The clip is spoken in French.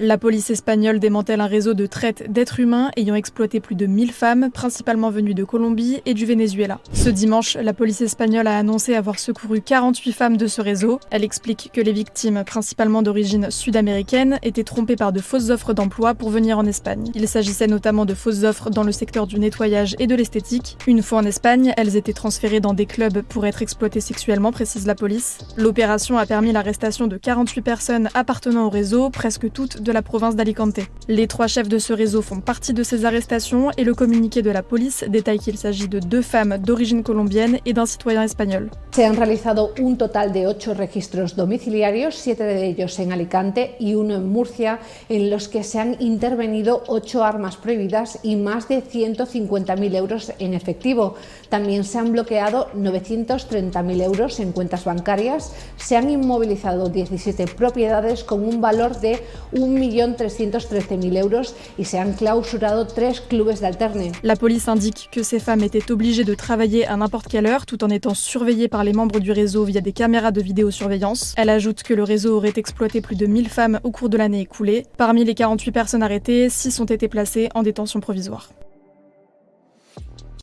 La police espagnole démantèle un réseau de traite d'êtres humains ayant exploité plus de 1000 femmes, principalement venues de Colombie et du Venezuela. Ce dimanche, la police espagnole a annoncé avoir secouru 48 femmes de ce réseau. Elle explique que les victimes, principalement d'origine sud-américaine, étaient trompées par de fausses offres d'emploi pour venir en Espagne. Il s'agissait notamment de fausses offres dans le secteur du nettoyage et de l'esthétique. Une fois en Espagne, elles étaient transférées dans des clubs pour être exploitées sexuellement, précise la police. L'opération a permis l'arrestation de 48 personnes appartenant au réseau, presque toutes de la province d'Alicante. Les 3 chefs de ce réseau font partie de ces arrestations et le communiqué de la police détaille qu'il s'agit de 2 femmes d'origine colombienne et d'un citoyen espagnol. Se han realizado un total de 8 registros domiciliarios, 7 de ellos en Alicante y 1 en Murcia, en los que se han intervenido 8 armas prohibidas y más de 150.000 euros en efectivo. También se han bloqueado 930.000 euros en cuentas bancarias, se han inmovilizado 17 propiedades con un valor de 1.313.000 euros y se han clausurado 3 clubes d'alterne. La police indique que ces femmes étaient obligées de travailler à n'importe quelle heure tout en étant surveillées par les membres du réseau via des caméras de vidéosurveillance. Elle ajoute que le réseau aurait exploité plus de 1000 femmes au cours de l'année écoulée. Parmi les 48 personnes arrêtées, 6 ont été placées en détention provisoire.